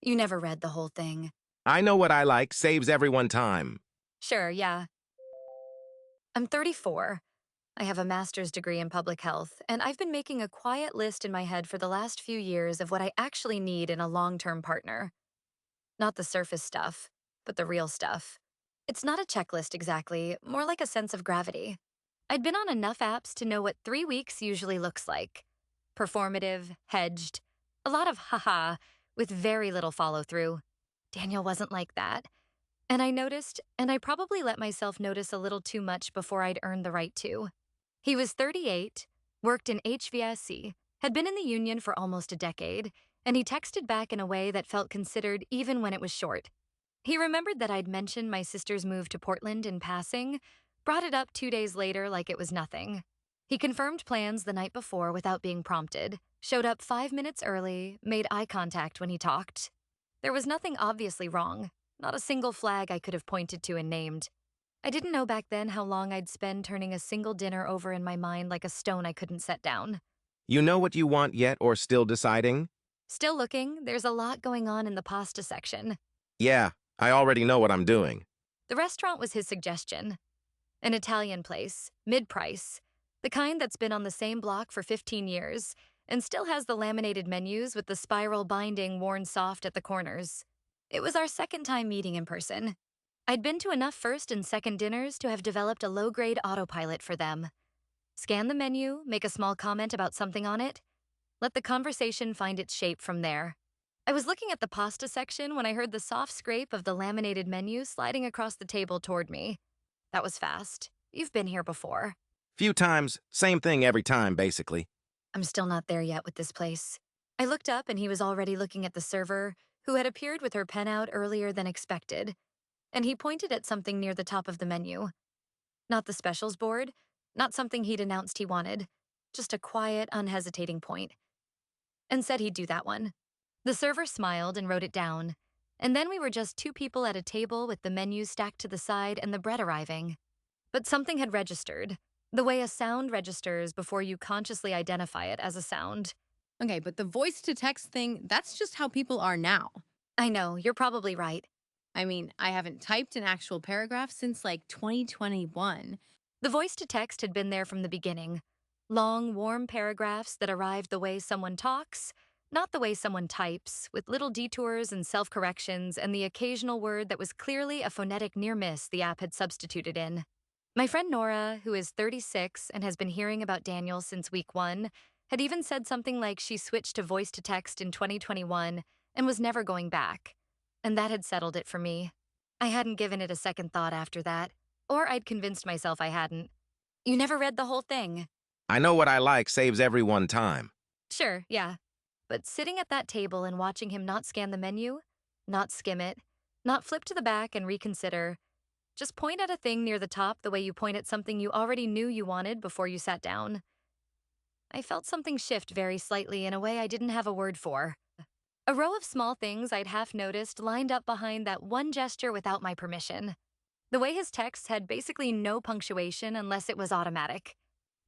You never read the whole thing. I know what I like, saves everyone time. Sure, yeah. I'm 34. I have a master's degree in public health, and I've been making a quiet list in my head for the last few years of what I actually need in a long-term partner. Not the surface stuff, but the real stuff. It's not a checklist exactly, more like a sense of gravity. I'd been on enough apps to know what 3 weeks usually looks like. Performative, hedged, a lot of haha, with very little follow through. Daniel wasn't like that. And I noticed, and I probably let myself notice a little too much before I'd earned the right to. He was 38, worked in HVAC, had been in the union for almost a decade, and he texted back in a way that felt considered even when it was short. He remembered that I'd mentioned my sister's move to Portland in passing, brought it up 2 days later like it was nothing. He confirmed plans the night before without being prompted, showed up 5 minutes early, made eye contact when he talked. There was nothing obviously wrong, not a single flag I could have pointed to and named. I didn't know back then how long I'd spend turning a single dinner over in my mind like a stone I couldn't set down. You know what you want yet or still deciding? Still looking, there's a lot going on in the pasta section. Yeah, I already know what I'm doing. The restaurant was his suggestion. An Italian place, mid-price, the kind that's been on the same block for 15 years and still has the laminated menus with the spiral binding worn soft at the corners. It was our second time meeting in person. I'd been to enough first and second dinners to have developed a low-grade autopilot for them. Scan the menu, make a small comment about something on it, let the conversation find its shape from there. I was looking at the pasta section when I heard the soft scrape of the laminated menu sliding across the table toward me. That was fast. You've been here before. Few times, same thing every time, basically. I'm still not there yet with this place. I looked up and he was already looking at the server, who had appeared with her pen out earlier than expected, and he pointed at something near the top of the menu. Not the specials board, not something he'd announced he wanted, just a quiet, unhesitating point, and said he'd do that one. The server smiled and wrote it down, and then we were just two people at a table with the menus stacked to the side and the bread arriving. But something had registered, the way a sound registers before you consciously identify it as a sound. Okay, but the voice to text thing, that's just how people are now. I know, you're probably right. I mean, I haven't typed an actual paragraph since like 2021. The voice to text had been there from the beginning. Long, warm paragraphs that arrived the way someone talks, not the way someone types, with little detours and self-corrections and the occasional word that was clearly a phonetic near miss the app had substituted in. My friend Nora, who is 36 and has been hearing about Daniel since week 1, had even said something like she switched to voice to text in 2021 and was never going back. And that had settled it for me. I hadn't given it a second thought after that, or I'd convinced myself I hadn't. You never read the whole thing. I know what I like, saves everyone time. Sure, yeah. But sitting at that table and watching him not scan the menu, not skim it, not flip to the back and reconsider, just point at a thing near the top the way you point at something you already knew you wanted before you sat down. I felt something shift very slightly in a way I didn't have a word for. A row of small things I'd half noticed lined up behind that one gesture without my permission. The way his texts had basically no punctuation unless it was automatic.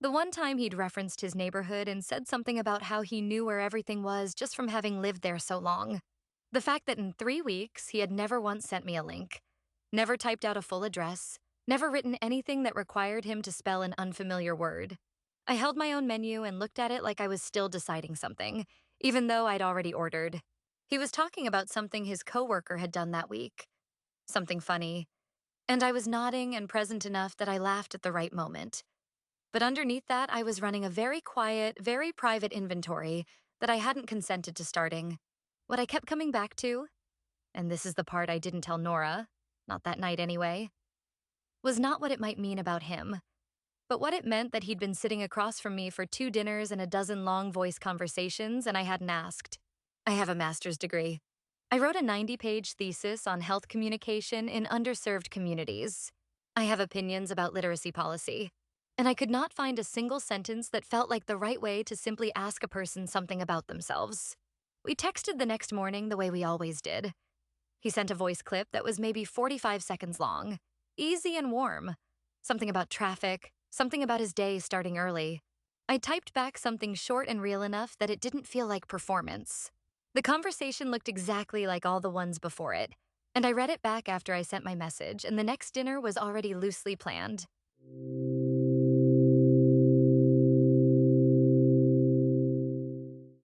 The one time he'd referenced his neighborhood and said something about how he knew where everything was just from having lived there so long. The fact that in 3 weeks he had never once sent me a link, never typed out a full address, never written anything that required him to spell an unfamiliar word. I held my own menu and looked at it like I was still deciding something, even though I'd already ordered. He was talking about something his coworker had done that week. Something funny. And I was nodding and present enough that I laughed at the right moment. But underneath that, I was running a very quiet, very private inventory that I hadn't consented to starting. What I kept coming back to, and this is the part I didn't tell Nora, not that night anyway, was not what it might mean about him, but what it meant that he'd been sitting across from me for 2 dinners and a dozen long voice conversations and I hadn't asked. I have a master's degree. I wrote a 90-page thesis on health communication in underserved communities. I have opinions about literacy policy, and I could not find a single sentence that felt like the right way to simply ask a person something about themselves. We texted the next morning the way we always did. He sent a voice clip that was maybe 45 seconds long, easy and warm. Something about traffic, something about his day starting early. I typed back something short and real enough that it didn't feel like performance. The conversation looked exactly like all the ones before it, and I read it back after I sent my message, and the next dinner was already loosely planned.